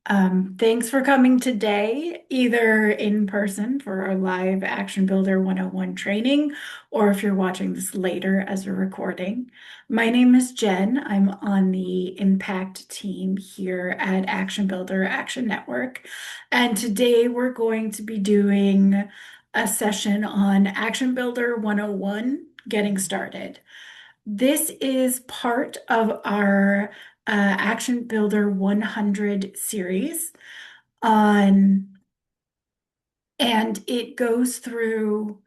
Thanks for coming today, either in person for our live Action Builder 101 training, or if you're watching this later as a recording. My name is Jen. I'm on the Impact team here at Action Builder Action Network. And today we're going to be doing a session on Action Builder 101, getting started. This is part of our Action Builder 100 series on, and it goes through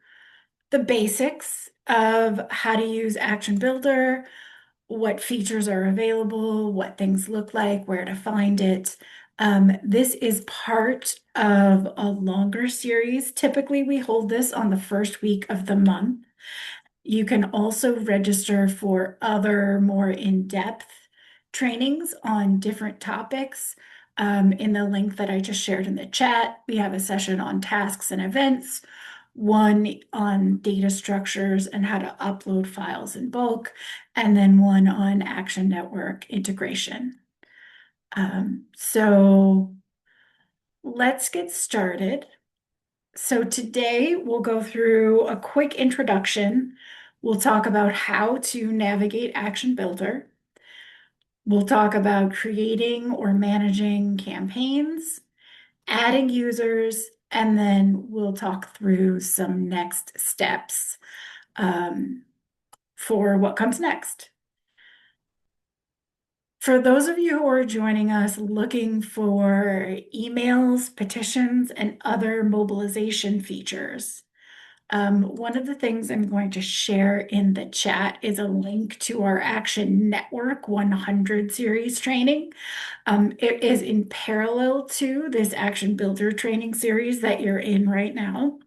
the basics of how to use Action Builder, what features are available, what things look like, where to find it. This is part of a longer series. Typically, we hold this on the first week of the month. You can also register for other more in-depth trainings on different topics. In the link that I just shared in the chat, we have a session on tasks and events, one on data structures and how to upload files in bulk, and then one on Action Network integration. So let's get started. So today we'll go through a quick introduction. We'll talk about how to navigate Action Builder. We'll talk about creating or managing campaigns, adding users, and then we'll talk through some next steps for what comes next. For those of you who are joining us looking for emails, petitions, and other mobilization features, one of the things I'm going to share in the chat is a link to our Action Network 100 series training. It is in parallel to this Action Builder training series that you're in right now.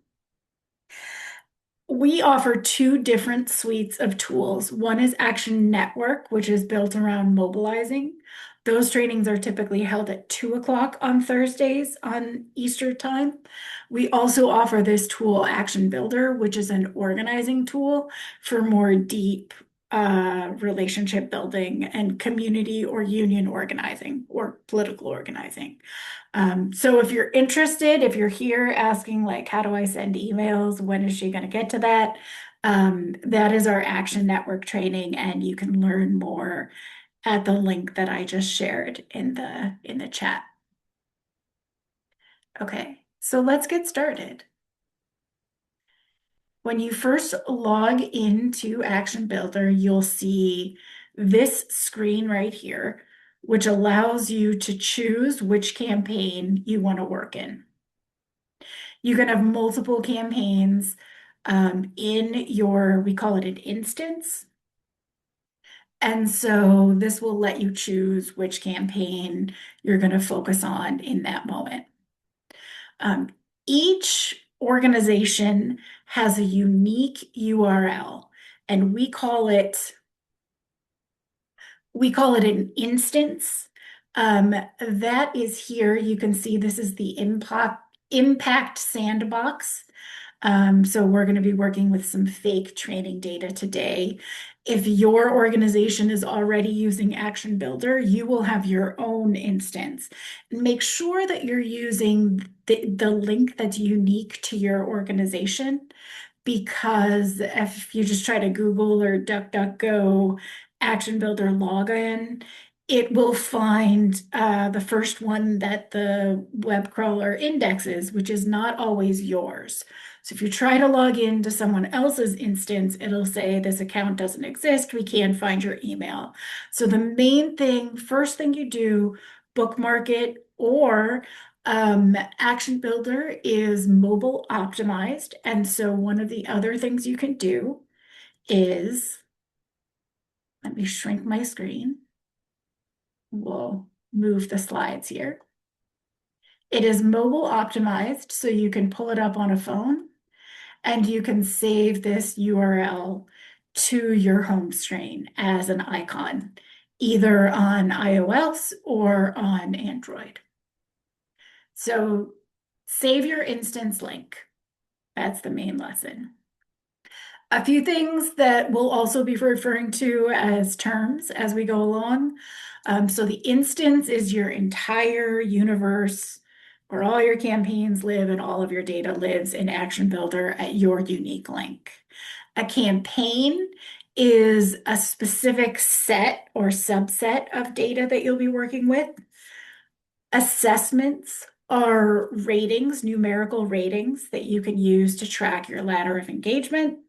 We offer two different suites of tools. One is Action Network, which is built around mobilizing. Those trainings are typically held at 2 o'clock on Thursdays on Easter time. We also offer this tool, Action Builder, which is an organizing tool for more deep relationship building and community or union organizing or political organizing. So if you're interested, if you're here asking like, how do I send emails? When is she going to get to that? That is our Action Network training, and you can learn more at the link that I just shared in the chat. Okay, so let's get started. When you first log into Action Builder, you'll see this screen right here, which allows you to choose which campaign you want to work in. You can have multiple campaigns in your, we call it an instance. And so this will let you choose which campaign you're going to focus on in that moment. Each organization has a unique URL, and we call it an instance. That is here. You can see this is the impact sandbox. So we're going to be working with some fake training data today. If your organization is already using Action Builder, you will have your own instance. Make sure that you're using the link that's unique to your organization, because if you just try to Google or DuckDuckGo Action Builder login, it will find the first one that the web crawler indexes, which is not always yours. So if you try to log into someone else's instance, it'll say this account doesn't exist. We can't find your email. So the main thing, first thing you do, bookmark it, or Action Builder is mobile optimized. And so one of the other things you can do is, let me shrink my screen. We'll move the slides here. It is mobile optimized, so you can pull it up on a phone and you can save this URL to your home screen as an icon, either on iOS or on Android. So save your instance link. That's the main lesson. A few things that we'll also be referring to as terms as we go along. So the instance is your entire universe where all your campaigns live and all of your data lives in Action Builder at your unique link. A campaign is a specific set or subset of data that you'll be working with. Assessments are ratings, numerical ratings that you can use to track your ladder of engagement.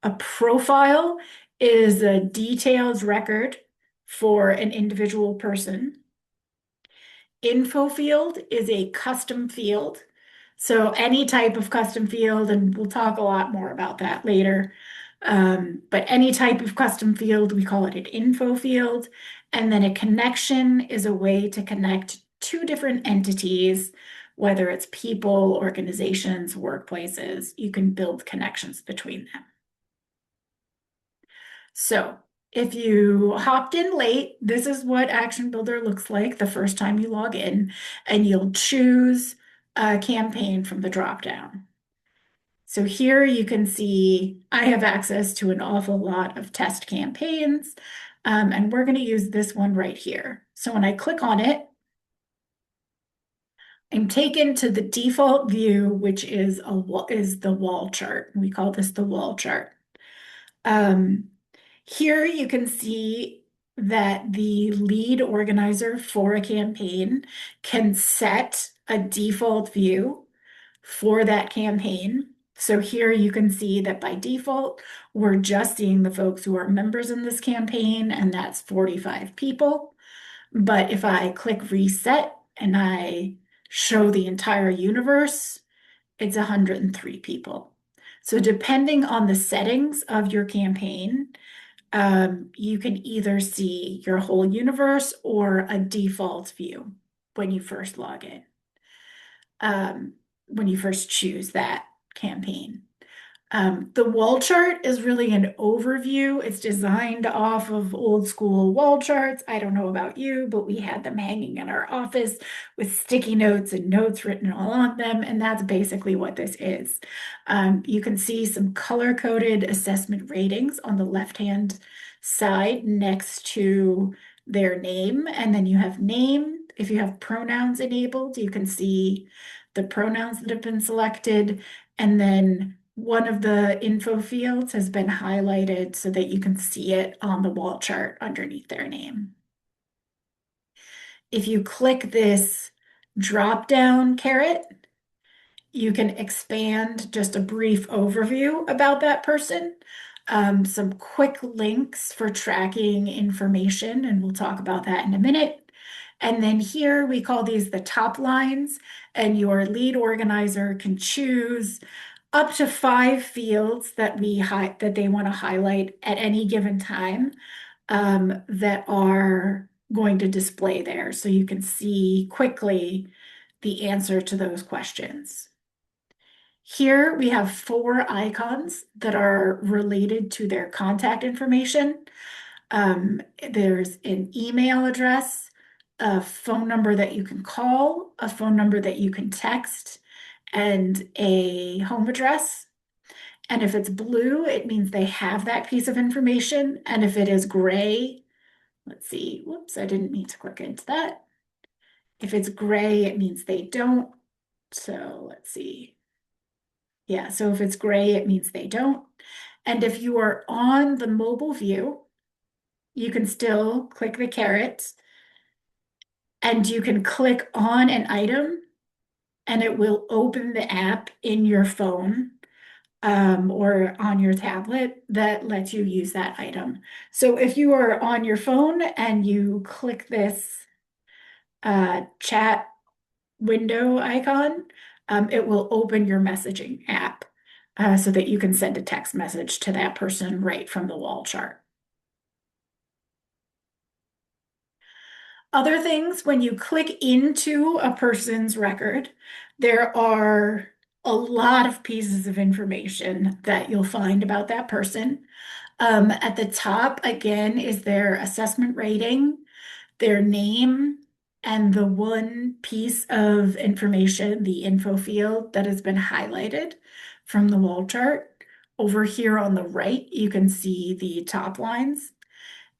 A profile is a detailed record for an individual person. Info field is a custom field. So any type of custom field, and we'll talk a lot more about that later. But any type of custom field, we call it an info field. And then a connection is a way to connect two different entities, whether it's people, organizations, workplaces. You can build connections between them. So if you hopped in late, this is what Action Builder looks like the first time you log in, and you'll choose a campaign from the dropdown. So here you can see I have access to an awful lot of test campaigns, and we're going to use this one right here. So when I click on it, I'm taken to the default view, which is the wall chart. We call this the wall chart. Here you can see that the lead organizer for a campaign can set a default view for that campaign. So here you can see that by default, we're just seeing the folks who are members in this campaign, and that's 45 people. But if I click reset and I show the entire universe, it's 103 people. So depending on the settings of your campaign, you can either see your whole universe or a default view when you first log in, when you first choose that campaign. The wall chart is really an overview. It's designed off of old school wall charts. I don't know about you, but we had them hanging in our office with sticky notes and notes written all on them. And that's basically what this is. You can see some color-coded assessment ratings on the left-hand side next to their name. And then you have name. If you have pronouns enabled, you can see the pronouns that have been selected. And then one of the info fields has been highlighted so that you can see it on the wall chart underneath their name. If you click this drop down caret, you can expand just a brief overview about that person, some quick links for tracking information, and we'll talk about that in a minute. And then here we call these the top lines, and your lead organizer can choose up to 5 fields that they want to highlight at any given time, that are going to display there, so you can see quickly the answer to those questions. Here we have 4 icons that are related to their contact information. There's an email address, a phone number that you can call, a phone number that you can text, and a home address. And if it's blue, it means they have that piece of information. And if it is gray, let's see, whoops, I didn't mean to click into that. If it's gray, it means they don't. So let's see. Yeah, so if it's gray, it means they don't. And if you are on the mobile view, you can still click the caret and you can click on an item and it will open the app in your phone, or on your tablet that lets you use that item. So if you are on your phone and you click this chat window icon, it will open your messaging app, so that you can send a text message to that person right from the wall chart. Other things, when you click into a person's record, there are a lot of pieces of information that you'll find about that person. At the top, again, is their assessment rating, their name, and the one piece of information, the info field that has been highlighted from the wall chart, over here on the right, you can see the top lines.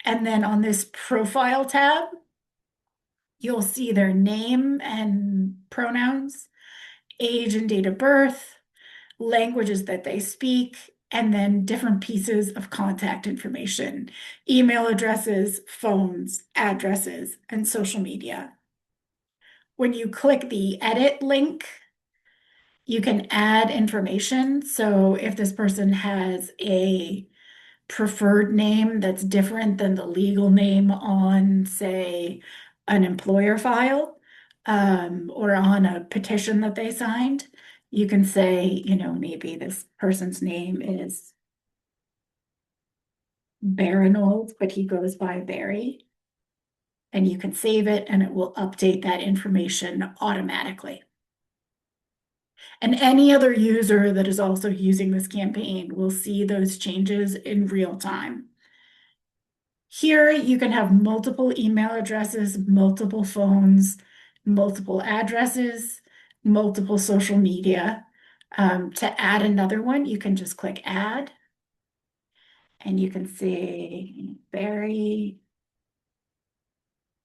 And then on this profile tab, you'll see their name and pronouns, age and date of birth, languages that they speak, and then different pieces of contact information, email addresses, phones, addresses, and social media. When you click the edit link, you can add information. So if this person has a preferred name that's different than the legal name on, say, an employer file, or on a petition that they signed, you can say, maybe this person's name is Baranold, but he goes by Barry. And you can save it and it will update that information automatically. And any other user that is also using this campaign will see those changes in real time. Here, you can have multiple email addresses, multiple phones, multiple addresses, multiple social media. To add another one, you can just click add. And you can say Barry,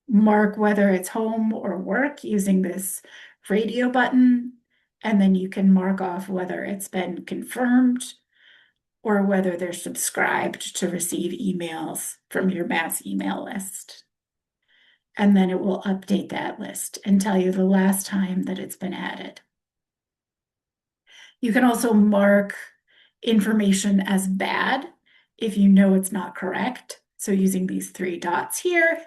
mark whether it's home or work using this radio button. And then you can mark off whether it's been confirmed or whether they're subscribed to receive emails from your mass email list. And then it will update that list and tell you the last time that it's been added. You can also mark information as bad if you know it's not correct. So using these three dots here,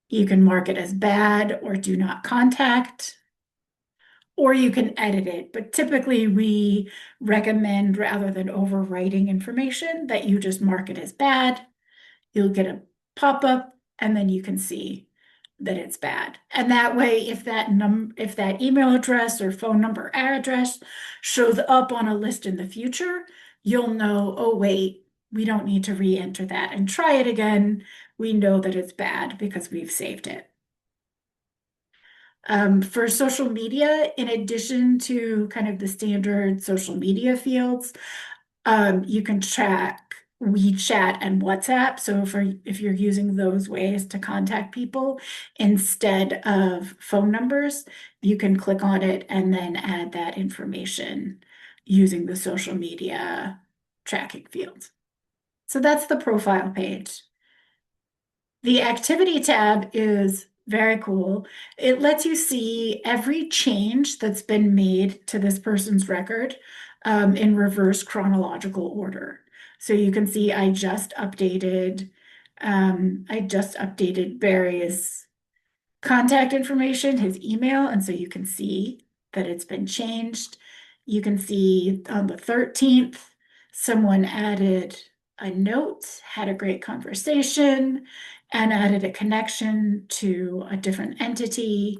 you can mark it as bad or do not contact, or you can edit it. But typically we recommend, rather than overwriting information, that you just mark it as bad. You'll get a pop-up and then you can see that it's bad. And that way, if that email address or phone number address shows up on a list in the future, you'll know, oh wait, we don't need to re-enter that and try it again. We know that it's bad because we've saved it. For social media, in addition to kind of the standard social media fields, you can track WeChat and WhatsApp. So if you're using those ways to contact people instead of phone numbers, you can click on it and then add that information using the social media tracking fields. So that's the profile page. The activity tab is very cool. It lets you see every change that's been made to this person's record in reverse chronological order. So you can see I just updated Barry's contact information, his email, and so you can see that it's been changed. You can see on the 13th, someone added a note, had a great conversation, and added a connection to a different entity.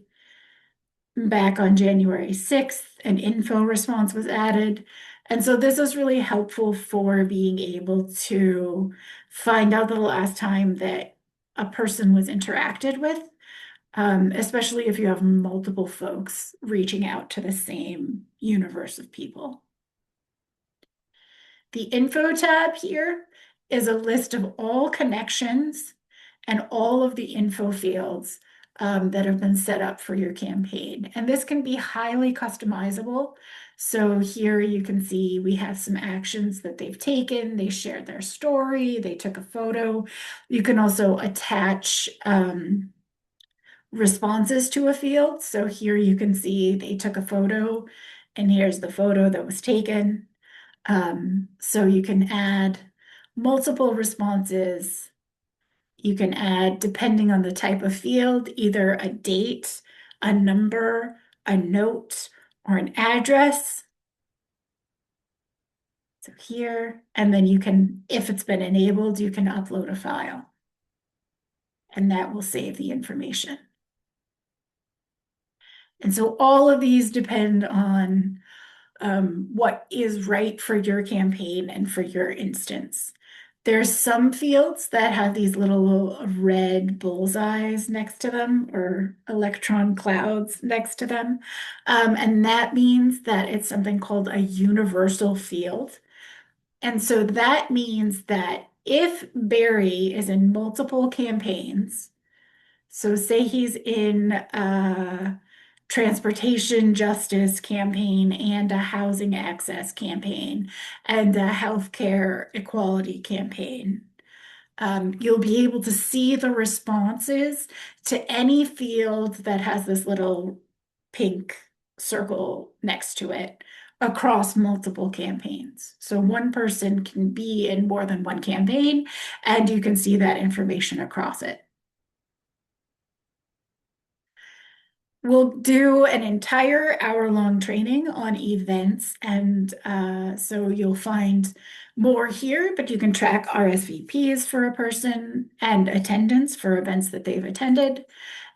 Back on January 6th, an info response was added. And so this is really helpful for being able to find out the last time that a person was interacted with, especially if you have multiple folks reaching out to the same universe of people. The info tab here is a list of all connections and all of the info fields that have been set up for your campaign. And this can be highly customizable. So here you can see we have some actions that they've taken. They shared their story. They took a photo. You can also attach responses to a field. So here you can see they took a photo and here's the photo that was taken. So you can add multiple responses. You can add, depending on the type of field, either a date, a number, a note, or an address. So here, and then you can, if it's been enabled, you can upload a file. And that will save the information. And so all of these depend on what is right for your campaign and for your instance. There's some fields that have these little red bullseyes next to them or electron clouds next to them. And that means that it's something called a universal field. And so that means that if Barry is in multiple campaigns, so say he's in a transportation justice campaign and a housing access campaign and a healthcare equality campaign. You'll be able to see the responses to any field that has this little pink circle next to it across multiple campaigns. So one person can be in more than one campaign, and you can see that information across it. We'll do an entire hour-long training on events, and so you'll find more here, but you can track RSVPs for a person and attendance for events that they've attended,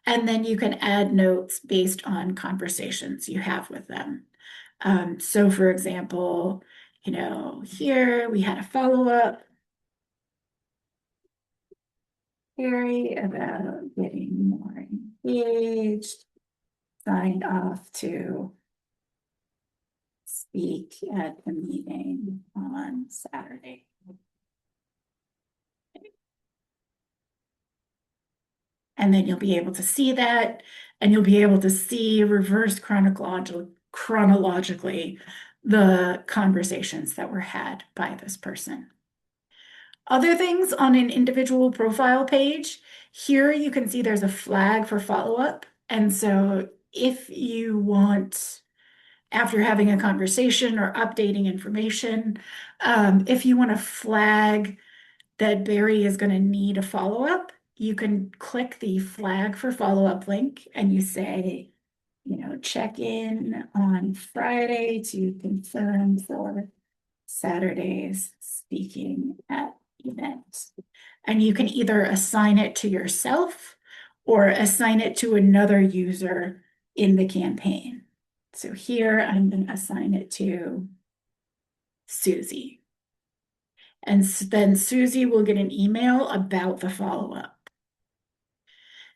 and then you can add notes based on conversations you have with them. So for example, here we had a follow-up, Gary, about getting more engaged, signed off to speak at the meeting on Saturday. And then you'll be able to see that, and you'll be able to see reverse chronologically the conversations that were had by this person. Other things on an individual profile page, here you can see there's a flag for follow-up. And so if you want, after having a conversation or updating information, if you want to flag that Barry is going to need a follow-up, you can click the flag for follow-up link and you say, check in on Friday to confirm for Saturday's speaking at event. And you can either assign it to yourself or assign it to another user in the campaign. So here I'm going to assign it to Susie. And then Susie will get an email about the follow-up.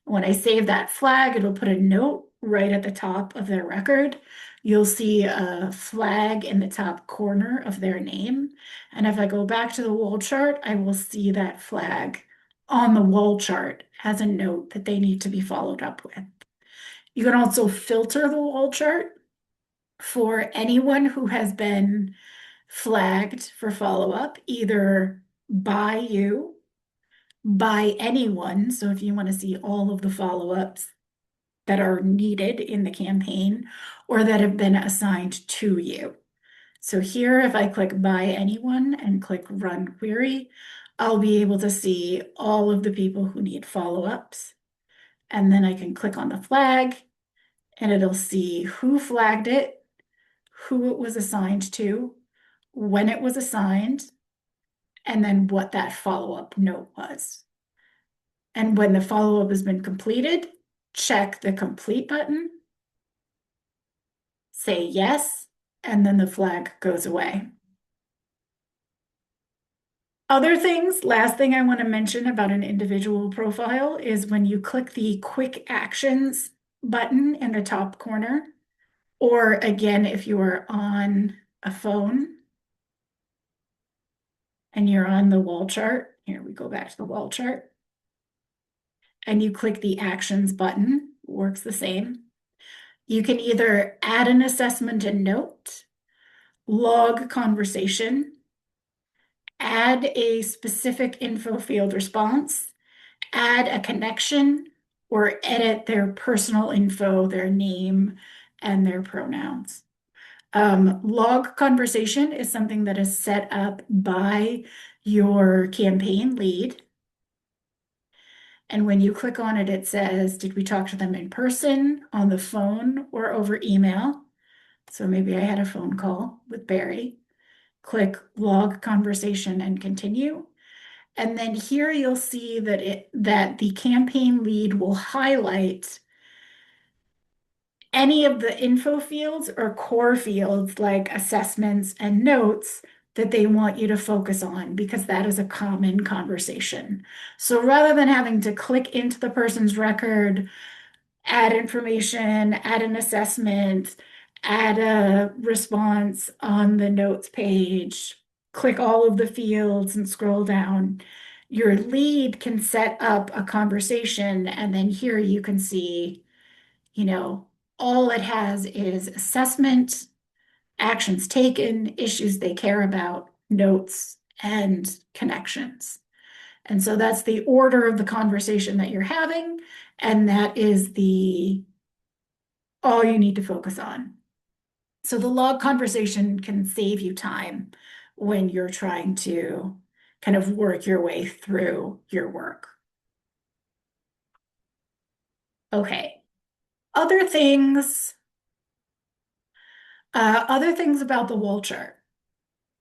When I save that flag, it'll put a note right at the top of their record. You'll see a flag in the top corner of their name. And if I go back to the wall chart, I will see that flag on the wall chart as a note that they need to be followed up with. You can also filter the wall chart for anyone who has been flagged for follow-up, either by you, by anyone. So if you want to see all of the follow-ups that are needed in the campaign or that have been assigned to you. So here, if I click by anyone and click run query, I'll be able to see all of the people who need follow-ups. And then I can click on the flag and it'll see who flagged it, who it was assigned to, when it was assigned, and then what that follow-up note was. And when the follow-up has been completed, check the complete button, say yes, and then the flag goes away. Other things, last thing I want to mention about an individual profile is when you click the quick actions button in the top corner, or again, if you are on a phone and you're on the wall chart, here we go back to the wall chart, and you click the actions button, works the same. You can either add an assessment and note, log conversation, add a specific info field response, add a connection, or edit their personal info, their name, and their pronouns. Log conversation is something that is set up by your campaign lead. And when you click on it, it says, did we talk to them in person, on the phone, or over email? So maybe I had a phone call with Barry. Click log conversation and continue. And then here you'll see that the campaign lead will highlight any of the info fields or core fields like assessments and notes that they want you to focus on because that is a common conversation. So rather than having to click into the person's record, add information, add an assessment, add a response on the notes page, click all of the fields and scroll down, your lead can set up a conversation, and then here you can see, you know, all it has is assessment, actions taken, issues they care about, notes, and connections. And so that's the order of the conversation that you're having, and that is the all you need to focus on. So the log conversation can save you time when you're trying to kind of work your way through your work. Okay. Other things, other things about the wall chart.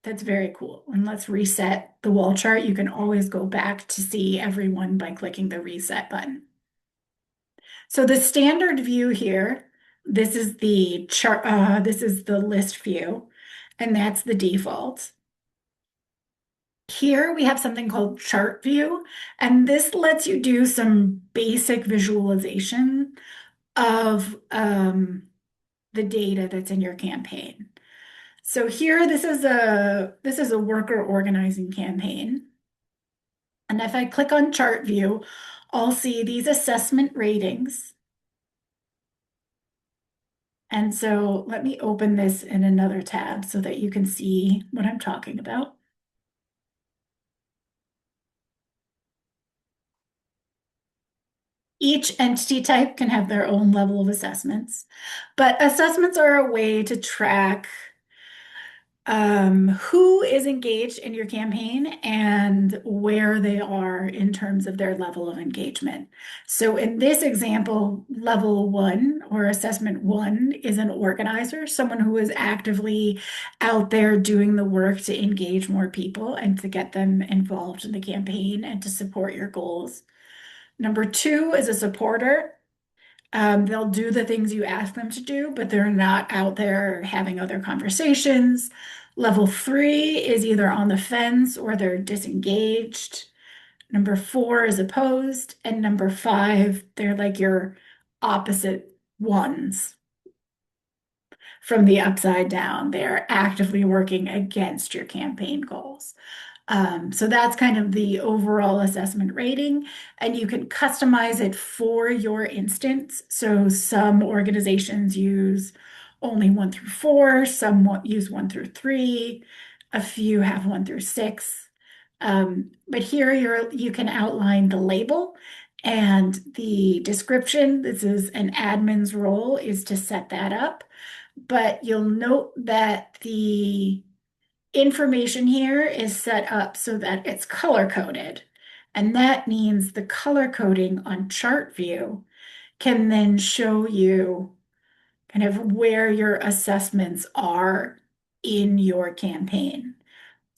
That's very cool. And let's reset the wall chart. You can always go back to see everyone by clicking the reset button. So the standard view here, this is the chart, this is the list view, and that's the default. Here we have something called chart view, and this lets you do some basic visualization of the data that's in your campaign. So here, this is a worker organizing campaign. And if I click on chart view, I'll see these assessment ratings. And so let me open this in another tab so that you can see what I'm talking about. Each entity type can have their own level of assessments, but assessments are a way to track who is engaged in your campaign and where they are in terms of their level of engagement. So in this example, level one or assessment one is an organizer, someone who is actively out there doing the work to engage more people and to get them involved in the campaign and to support your goals. Number two is a supporter. They'll do the things you ask them to do, but they're not out there having other conversations. Level three is either on the fence or they're disengaged. Number four is opposed. And number five, they're like your opposite ones from the upside down. They're actively working against your campaign goals. So that's kind of the overall assessment rating, and you can customize it for your instance. So some organizations use only 1 through 4, some use 1 through 3, a few have 1 through 6. But here you can outline the label and the description. This is an admin's role is to set that up. But you'll note that the information here is set up so that it's color coded. And that means the color coding on chart view can then show you kind of where your assessments are in your campaign.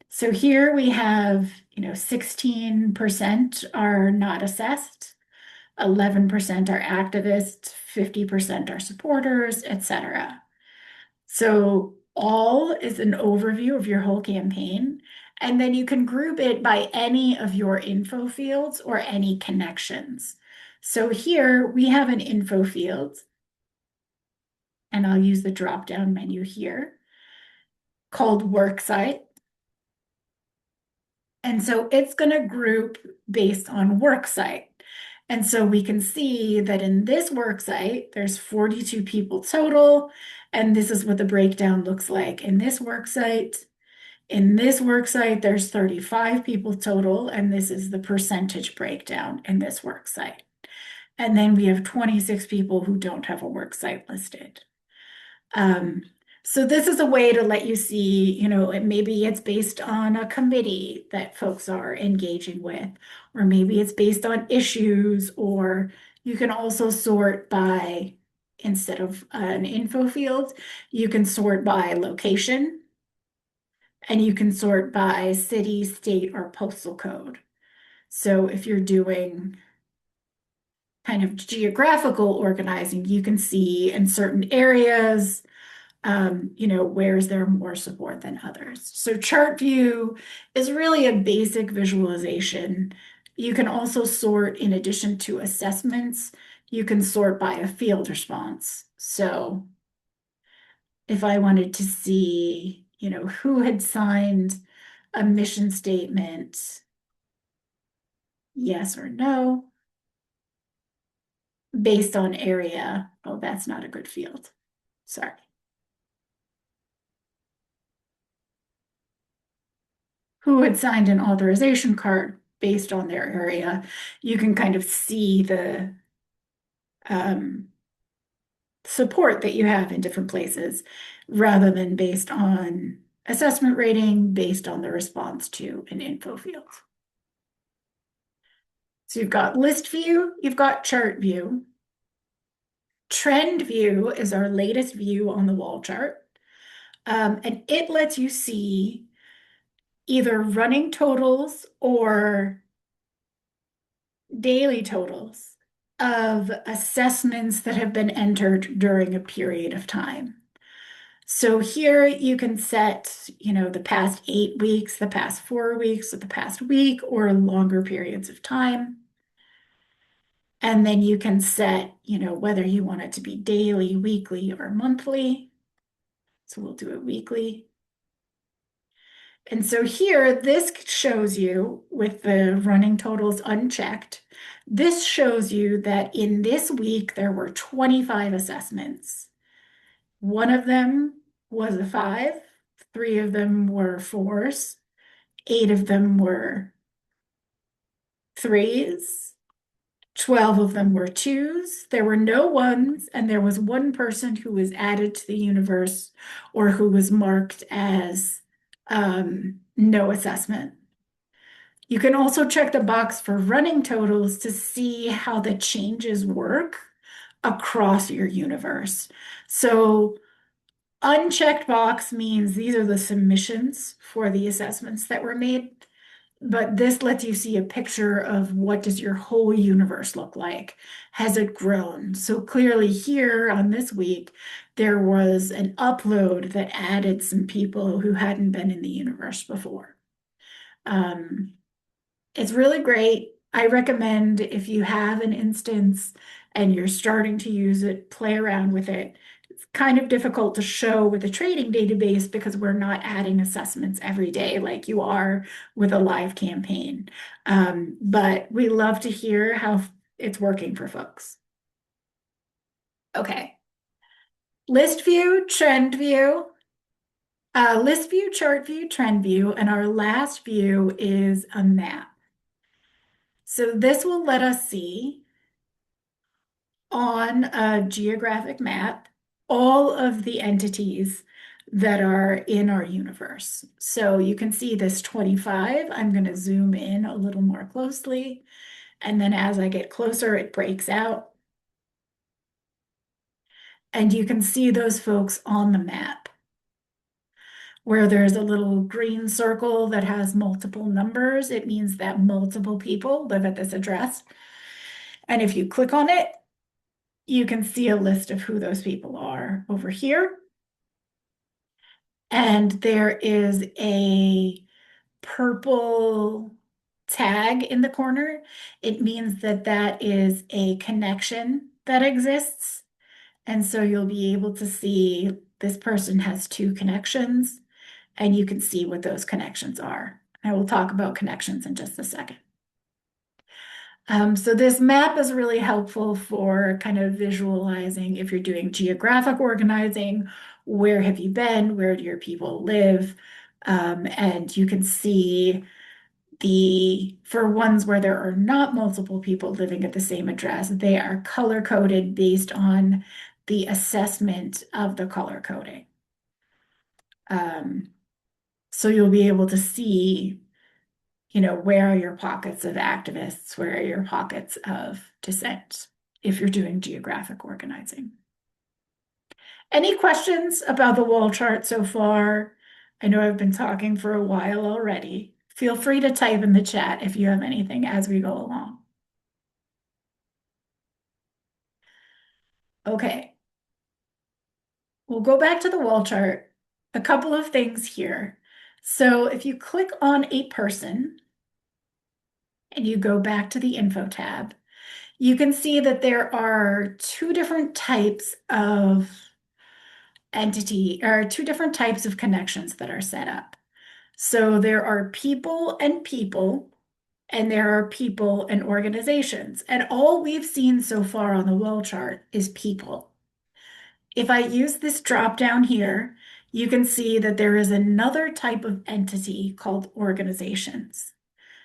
So here we have, 16% are not assessed, 11% are activists, 50% are supporters, etc. So all is an overview of your whole campaign, and then you can group it by any of your info fields or any connections. So here we have an info field, and I'll use the drop-down menu here called Worksite. And so it's going to group based on Worksite. And so we can see that in this worksite, there's 42 people total, and this is what the breakdown looks like in this worksite. In this worksite, there's 35 people total, and this is the percentage breakdown in this worksite. And then we have 26 people who don't have a worksite listed. So this is a way to let you see, maybe it's based on a committee that folks are engaging with, or maybe it's based on issues, or you can also sort by, instead of an info field, you can sort by location, and you can sort by city, state, or postal code. So if you're doing kind of geographical organizing, you can see in certain areas, where is there more support than others? So chart view is really a basic visualization. You can also sort, in addition to assessments, you can sort by a field response. So if I wanted to see, who had signed a mission statement, yes or no, based on area. Oh, that's not a good field. Sorry. Who had signed an authorization card based on their area. You can kind of see the um, support that you have in different places rather than based on assessment rating based on the response to an info field. So you've got list view, you've got chart view. Trend view is our latest view on the wall chart. And it lets you see either running totals or daily totals of assessments that have been entered during a period of time. So here you can set, the past 8 weeks, the past 4 weeks, or the past week, or longer periods of time. And then you can set, whether you want it to be daily, weekly, or monthly. So we'll do it weekly. And so here, this shows you with the running totals unchecked, this shows you that in this week, there were 25 assessments. One of them was a 5, 3 of them were 4s, 8 of them were 3s, 12 of them were 2s. There were no 1s, and there was one person who was added to the universe or who was marked as no assessment. You can also check the box for running totals to see how the changes work across your universe. So unchecked box means these are the submissions for the assessments that were made, but this lets you see a picture of what does your whole universe look like? Has it grown? So clearly here on this week, there was an upload that added some people who hadn't been in the universe before. It's really great. I recommend if you have an instance and you're starting to use it, play around with it. It's kind of difficult to show with a trading database because we're not adding assessments every day like you are with a live campaign. But we love to hear how it's working for folks. Okay. List view, trend view, list view, chart view, trend view, and our last view is a map. So this will let us see on a geographic map all of the entities that are in our universe. So you can see this 25. I'm going to zoom in a little more closely. And then as I get closer, it breaks out. And you can see those folks on the map where there's a little green circle that has multiple numbers. It means that multiple people live at this address. And if you click on it, you can see a list of who those people are over here. And there is a purple tag in the corner. It means that that is a connection that exists. And so you'll be able to see this person has 2 connections, and you can see what those connections are. I will talk about connections in just a second. So this map is really helpful for kind of visualizing if you're doing geographic organizing, where have you been, where do your people live, and you can see for ones where there are not multiple people living at the same address, they are color coded based on the assessment of the color coding. So you'll be able to see where are your pockets of activists? Where are your pockets of dissent if you're doing geographic organizing? Any questions about the wall chart so far? I know I've been talking for a while already. Feel free to type in the chat if you have anything as we go along. Okay. We'll go back to the wall chart. A couple of things here. So if you click on a person, and you go back to the info tab, you can see that there are 2 different types of entity or 2 different types of connections that are set up. So there are people, and there are people and organizations. And all we've seen so far on the wall chart is people. If I use this drop down here, you can see that there is another type of entity called organizations.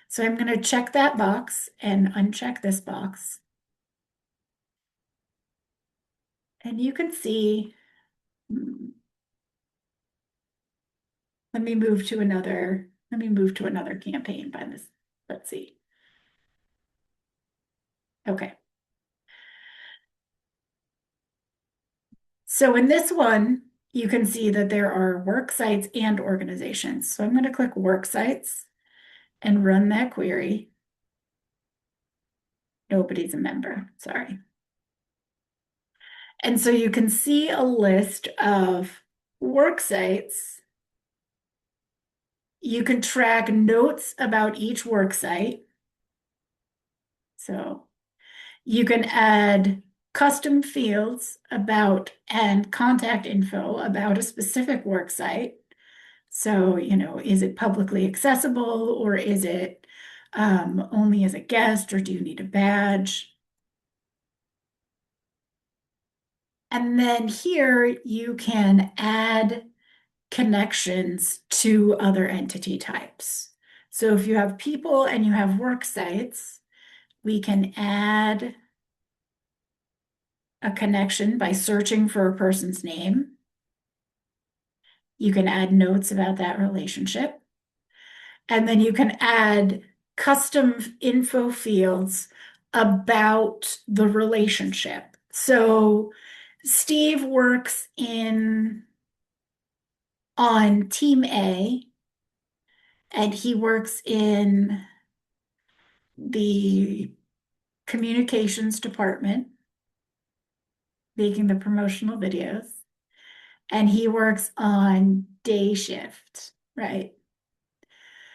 So I'm going to check that box and uncheck this box. And you can see, let me move to another campaign by this. Let's see. Okay. So in this one, you can see that there are work sites and organizations. So I'm going to click work sites and run that query. Nobody's a member, sorry. And so you can see a list of work sites. You can track notes about each work site. So you can add custom fields about and contact info about a specific work site. So, is it publicly accessible or is it only as a guest or do you need a badge? And then here you can add connections to other entity types. So if you have people and you have work sites, we can add a connection by searching for a person's name. You can add notes about that relationship. And then you can add custom info fields about the relationship. So Steve works on team A, and he works in the communications department, making the promotional videos, and he works on day shift, right?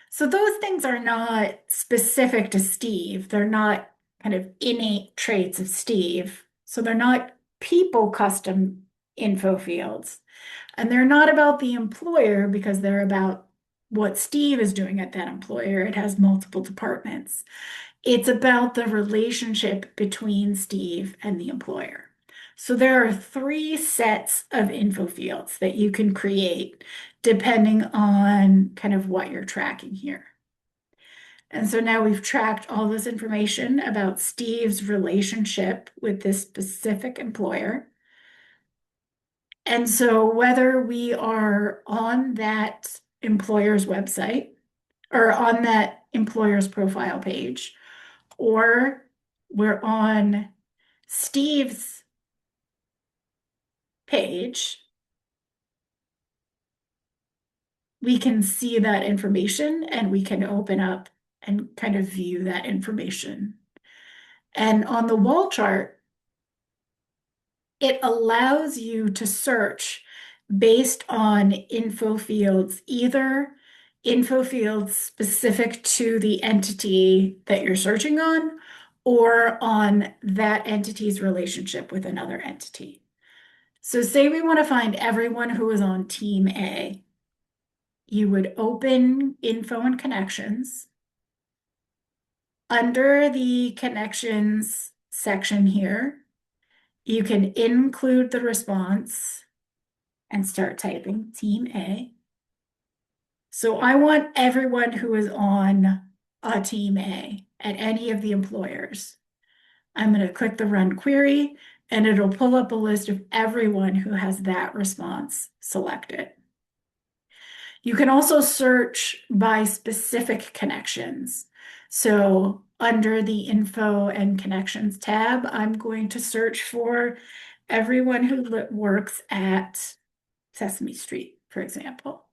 So those things are not specific to Steve. They're not kind of innate traits of Steve. So they're not people custom info fields. And they're not about the employer because they're about what Steve is doing at that employer. It has multiple departments. It's about the relationship between Steve and the employer. So there are three sets of info fields that you can create depending on kind of what you're tracking here. And so now we've tracked all this information about Steve's relationship with this specific employer. And so whether we are on that employer's website or on that employer's profile page, or we're on Steve's page, we can see that information and we can open up and kind of view that information. And on the wall chart, it allows you to search based on info fields, either info fields specific to the entity that you're searching on or on that entity's relationship with another entity. So say we want to find everyone who is on team A. You would open info and connections. Under the connections section here, you can include the response and start typing team A. So I want everyone who is on a team A at any of the employers. I'm going to click the run query and it'll pull up a list of everyone who has that response selected. You can also search by specific connections. So under the info and connections tab, I'm going to search for everyone who works at Sesame Street, for example.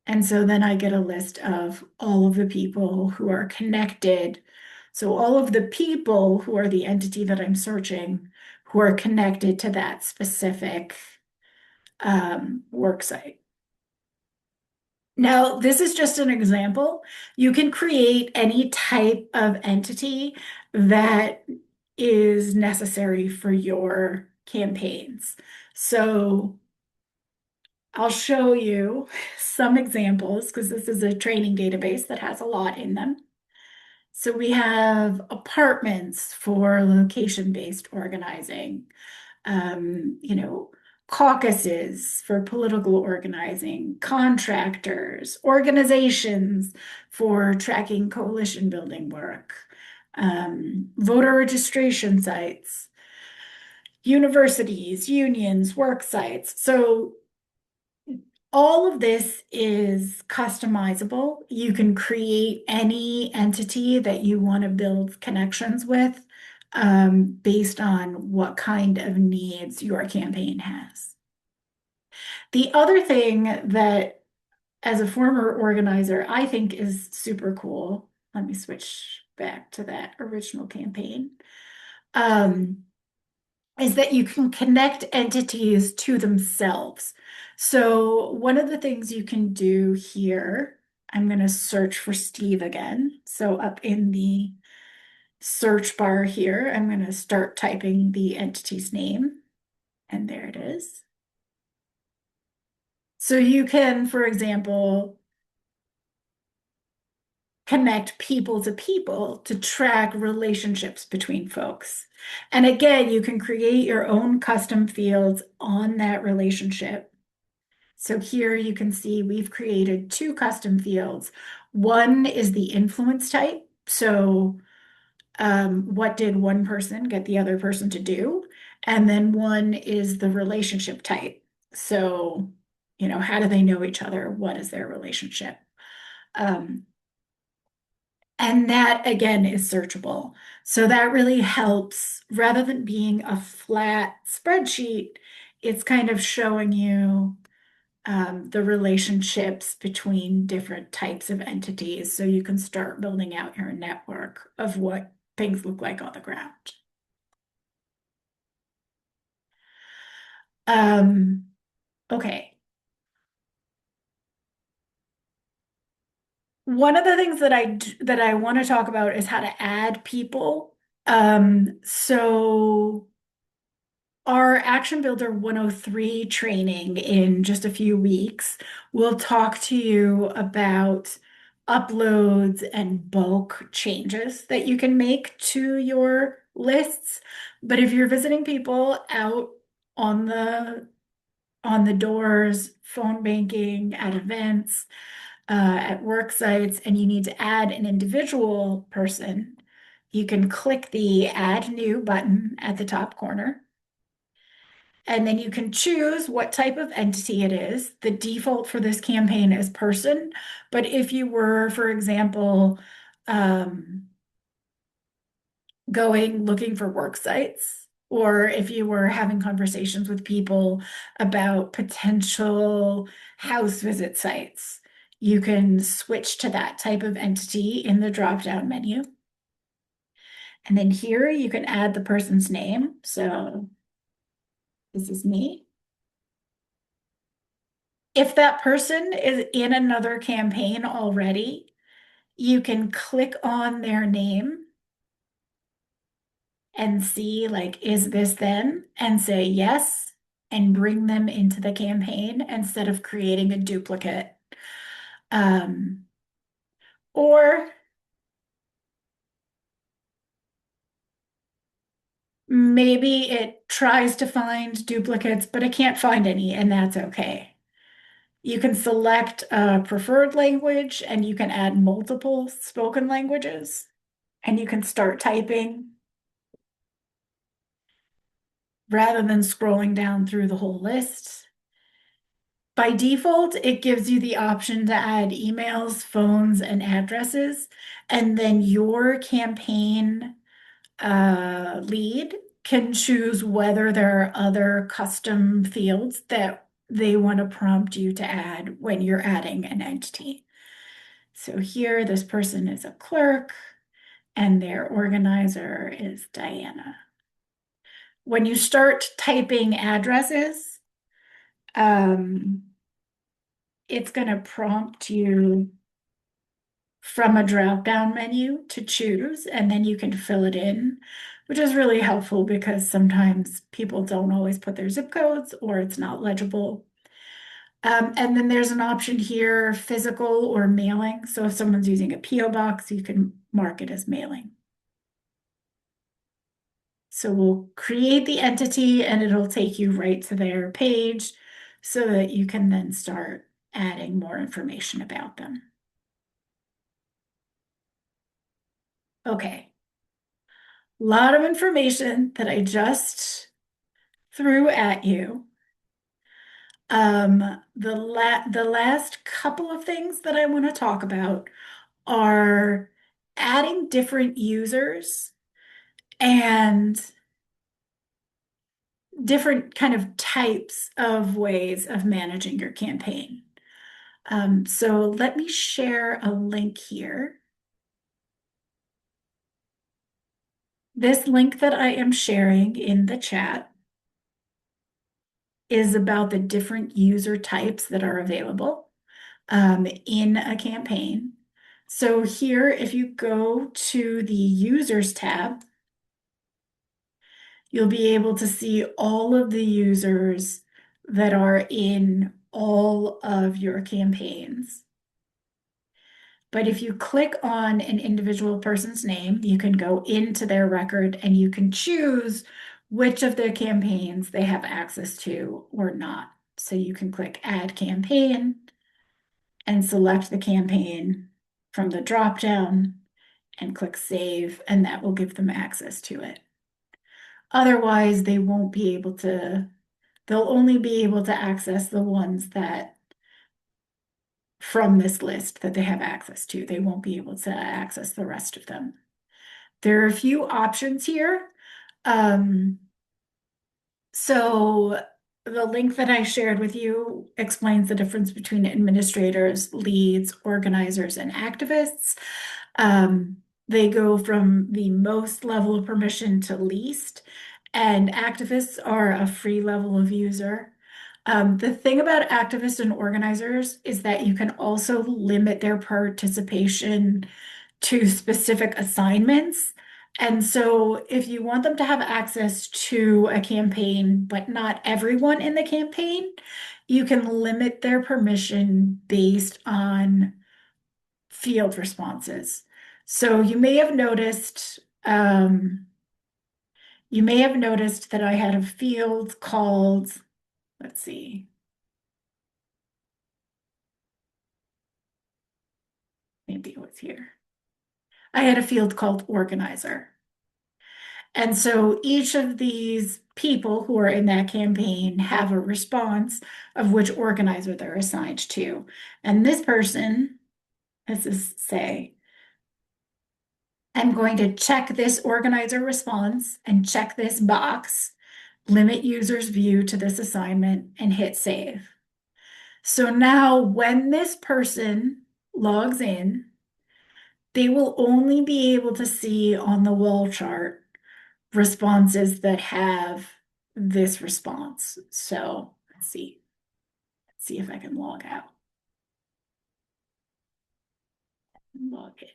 And so then I get a list of all of the people who are connected. So all of the people who are the entity that I'm searching who are connected to that specific work site. Now, this is just an example. You can create any type of entity that is necessary for your campaigns. So I'll show you some examples because this is a training database that has a lot in them. So we have apartments for location-based organizing, you know, caucuses for political organizing, contractors, organizations for tracking coalition building work, voter registration sites, universities, unions, work sites. So all of this is customizable. You can create any entity that you want to build connections with based on what kind of needs your campaign has. The other thing that, as a former organizer, I think is super cool. Let me switch back to that original campaign. Um, is that you can connect entities to themselves. So one of the things you can do here, I'm going to search for Steve again. So up in the search bar here, I'm going to start typing the entity's name, and there it is. So you can, for example, connect people to people to track relationships between folks. And again, you can create your own custom fields on that relationship. So here you can see we've created two custom fields. One is the influence type. So what did one person get the other person to do? And then one is the relationship type. So, how do they know each other? What is their relationship? Um, and that again is searchable. So that really helps rather than being a flat spreadsheet, it's kind of showing you the relationships between different types of entities so you can start building out your network of what things look like on the ground. Um, okay. One of the things that I want to talk about is how to add people. So our Action Builder 103 training in just a few weeks will talk to you about uploads and bulk changes that you can make to your lists. But if you're visiting people out on the doors, phone banking, at events, at work sites, and you need to add an individual person, you can click the Add New button at the top corner. And then you can choose what type of entity it is. The default for this campaign is person. But if you were, for example, um, looking for work sites, or if you were having conversations with people about potential house visit sites, you can switch to that type of entity in the drop-down menu. And then here you can add the person's name. So this is me. If that person is in another campaign already, you can click on their name and see, like, is this them? And say yes, and bring them into the campaign instead of creating a duplicate. Um, or maybe it tries to find duplicates, but it can't find any, and that's okay. You can select a preferred language and you can add multiple spoken languages and you can start typing rather than scrolling down through the whole list. By default, it gives you the option to add emails, phones, and addresses, and then your campaign lead can choose whether there are other custom fields that they want to prompt you to add when you're adding an entity. So here, this person is a clerk, and their organizer is Diana. When you start typing addresses, it's going to prompt you from a drop-down menu to choose, and then you can fill it in, which is really helpful because sometimes people don't always put their zip codes or it's not legible. And then there's an option here, physical or mailing. So if someone's using a PO box, you can mark it as mailing. So we'll create the entity and it'll take you right to their page so that you can then start adding more information about them. Okay. A lot of information that I just threw at you. The last couple of things that I want to talk about are adding different users and different kind of types of ways of managing your campaign. So let me share a link here. This link that I am sharing in the chat is about the different user types that are available in a campaign. So here, if you go to the Users tab, you'll be able to see all of the users that are in all of your campaigns. But if you click on an individual person's name, you can go into their record and you can choose which of their campaigns they have access to or not. So you can click Add Campaign and select the campaign from the drop-down and click Save, and that will give them access to it. Otherwise, they won't be able to, they'll only be able to access the ones that from this list that they have access to. They won't be able to access the rest of them. There are a few options here. So the link that I shared with you explains the difference between administrators, leads, organizers, and activists. They go from the most level of permission to least, and activists are a free level of user. The thing about activists and organizers is that you can also limit their participation to specific assignments. And so if you want them to have access to a campaign, but not everyone in the campaign, you can limit their permission based on field responses. So you may have noticed that I had a field called, let's see, maybe it was here. I had a field called organizer. And so each of these people who are in that campaign have a response of which organizer they're assigned to. And this person, this is say, I'm going to check this organizer response and check this box, limit user's view to this assignment, and hit save. So now when this person logs in, they will only be able to see on the wall chart responses that have this response. So let's see. Let's see if I can log out. Log in.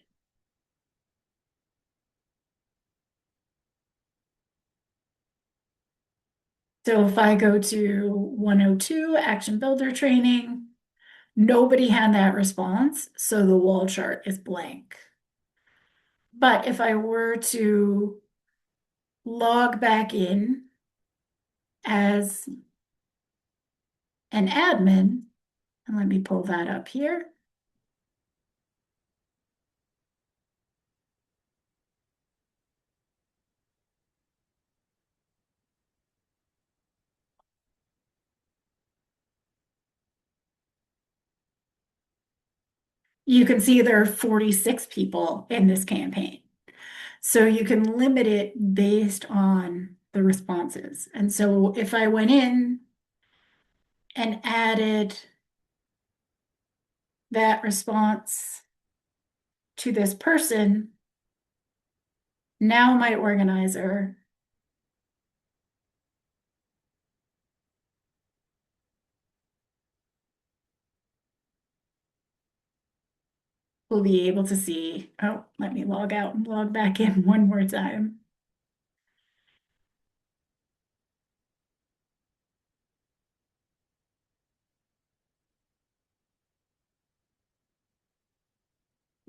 So if I go to 102 Action Builder Training, nobody had that response, so the wall chart is blank. But if I were to log back in as an admin, and let me pull that up here. You can see there are 46 people in this campaign. So you can limit it based on the responses. And so if I went in and added that response to this person, now my organizer will be able to see, oh, let me log out and log back in one more time.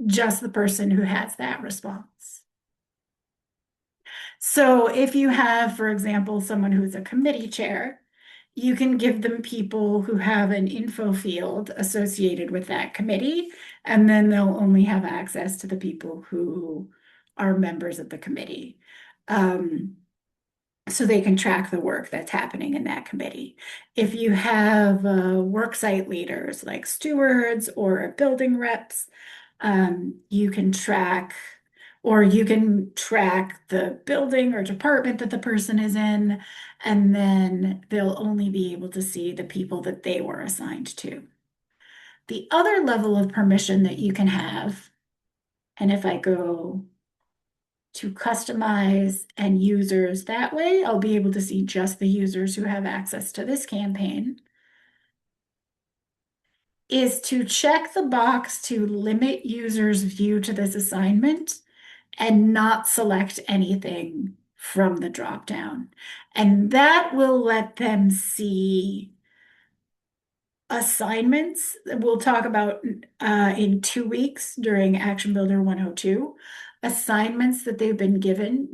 just the person who has that response. So if you have, for example, someone who's a committee chair, you can give them people who have an info field associated with that committee, and then they'll only have access to the people who are members of the committee. Um, so they can track the work that's happening in that committee. If you have worksite leaders like stewards or building reps, you can track, or you can track the building or department that the person is in, and then they'll only be able to see the people that they were assigned to. The other level of permission that you can have, and if I go to customize and users that way, I'll be able to see just the users who have access to this campaign, is to check the box to limit users' view to this assignment and not select anything from the dropdown. And that will let them see assignments we'll talk about in 2 weeks during Action Builder 102, assignments that they've been given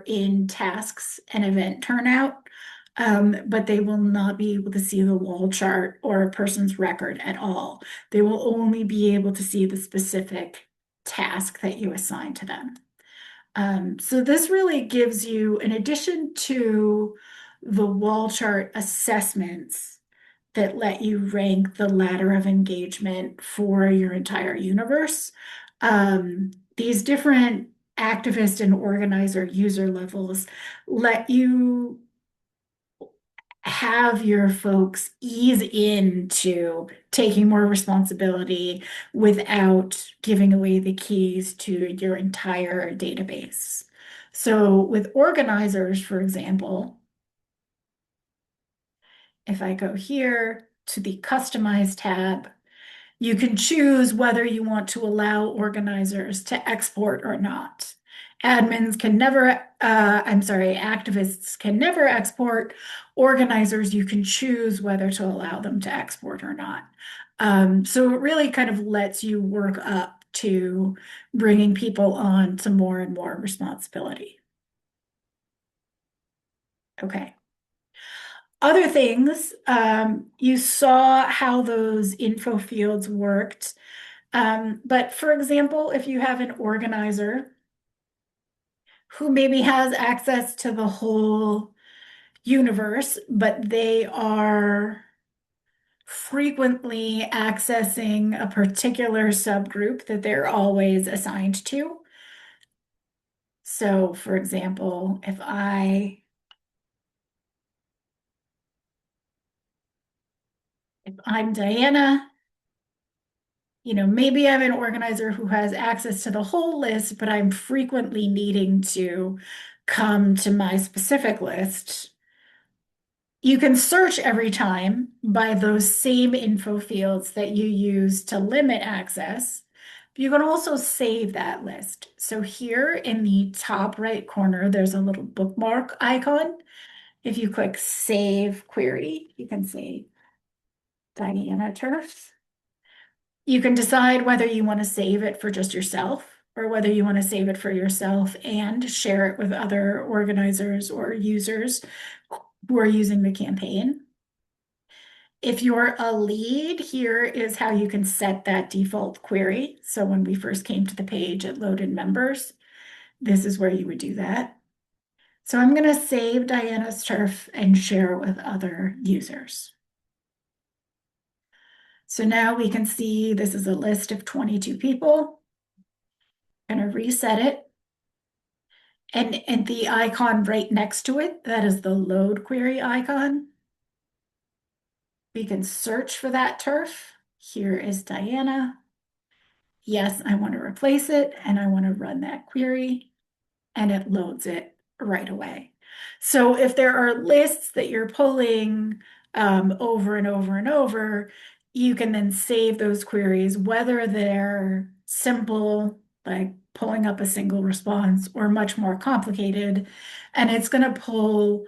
in tasks and event turnout, but they will not be able to see the wall chart or a person's record at all. They will only be able to see the specific task that you assign to them. So this really gives you, in addition to the wall chart assessments that let you rank the ladder of engagement for your entire universe, these different activist and organizer user levels let you have your folks ease into taking more responsibility without giving away the keys to your entire database. So with organizers, for example, if I go here to the Customize tab, you can choose whether you want to allow organizers to export or not. Admins can never, activists can never export. Organizers, you can choose whether to allow them to export or not. So it really kind of lets you work up to bringing people on to more and more responsibility. Okay. Other things, you saw how those info fields worked. But for example, if you have an organizer who maybe has access to the whole universe, but they are frequently accessing a particular subgroup that they're always assigned to. So for example, if I'm Diana, maybe I'm an organizer who has access to the whole list, but I'm frequently needing to come to my specific list. You can search every time by those same info fields that you use to limit access. You can also save that list. So here in the top right corner, there's a little bookmark icon. If you click Save Query, you can say Diana Turf. You can decide whether you want to save it for just yourself or whether you want to save it for yourself and share it with other organizers or users who are using the campaign. If you're a lead, here is how you can set that default query. So when we first came to the page, it loaded members. This is where you would do that. So I'm going to save Diana's turf and share it with other users. So now we can see this is a list of 22 people. I'm going to reset it. And the icon right next to it, that is the load query icon. We can search for that turf. Here is Diana. Yes, I want to replace it and I want to run that query, and it loads it right away. So if there are lists that you're pulling over and over and over, you can then save those queries, whether they're simple, like pulling up a single response, or much more complicated. And it's going to pull,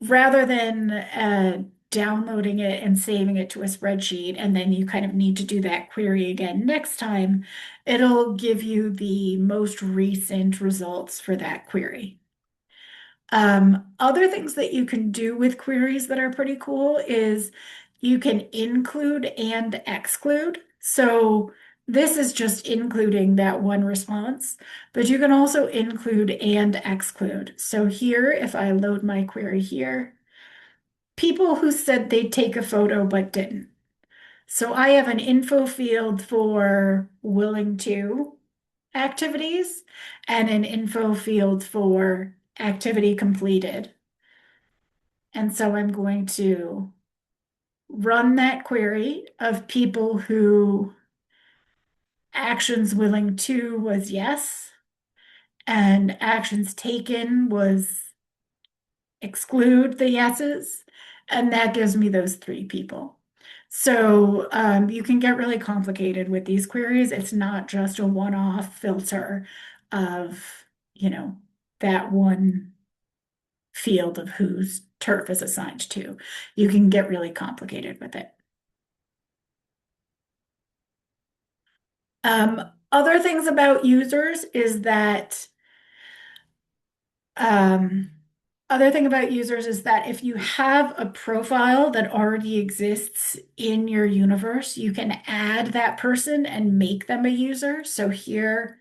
rather than downloading it and saving it to a spreadsheet, and then you kind of need to do that query again next time, it'll give you the most recent results for that query. Other things that you can do with queries that are pretty cool is you can include and exclude. So this is just including that one response, but you can also include and exclude. So here, if I load my query here, people who said they'd take a photo but didn't. So I have an info field for willing to activities and an info field for activity completed. And so I'm going to run that query of people who actions willing to was yes, and actions taken was exclude the yeses, and that gives me those three people. So you can get really complicated with these queries. It's not just a one-off filter of, that one field of whose turf is assigned to. You can get really complicated with it. Other things about users is that um, other thing about users is that if you have a profile that already exists in your universe, you can add that person and make them a user. So here,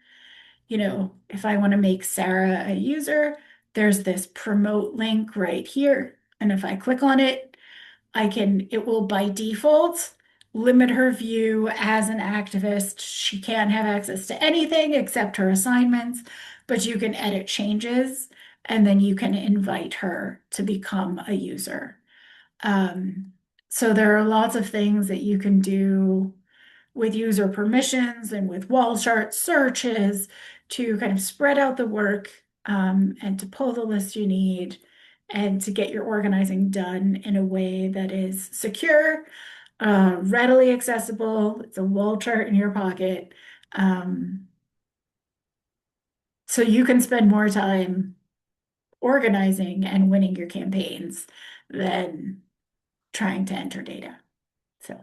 if I want to make Sarah a user, there's this promote link right here. And if I click on it, it will by default limit her view as an activist. She can't have access to anything except her assignments, but you can edit changes and then you can invite her to become a user. So there are lots of things that you can do with user permissions and with wall chart searches to kind of spread out the work and to pull the list you need and to get your organizing done in a way that is secure, readily accessible. It's a wall chart in your pocket. So you can spend more time organizing and winning your campaigns than trying to enter data. So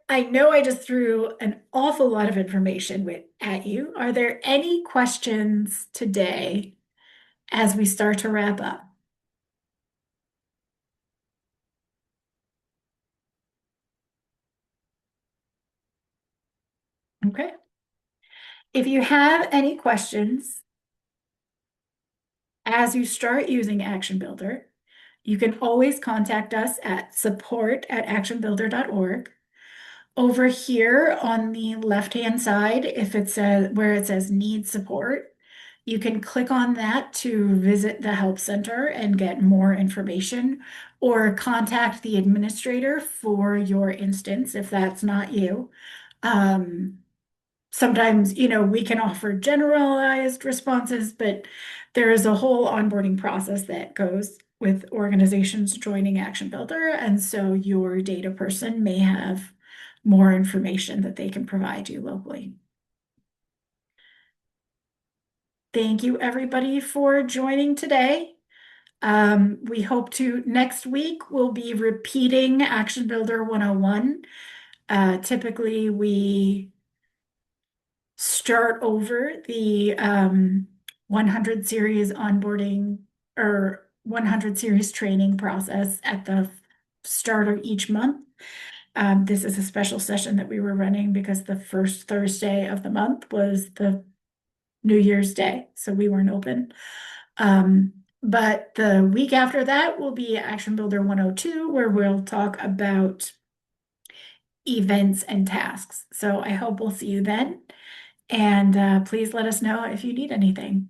I know I just threw an awful lot of information at you. Are there any questions today as we start to wrap up? Okay. If you have any questions as you start using Action Builder, you can always contact us at support@actionbuilder.org. Over here on the left-hand side, if it says where it says need support, you can click on that to visit the help center and get more information or contact the administrator for your instance if that's not you. Sometimes, we can offer generalized responses, but there is a whole onboarding process that goes with organizations joining Action Builder. And so your data person may have more information that they can provide you locally. Thank you, everybody, for joining today. We hope to next week we'll be repeating Action Builder 101. Typically, we start over the 100 series onboarding or 100 series training process at the start of each month. This is a special session that we were running because the first Thursday of the month was the New Year's Day, so we weren't open. But the week after that will be Action Builder 102, where we'll talk about events and tasks. So I hope we'll see you then. And please let us know if you need anything.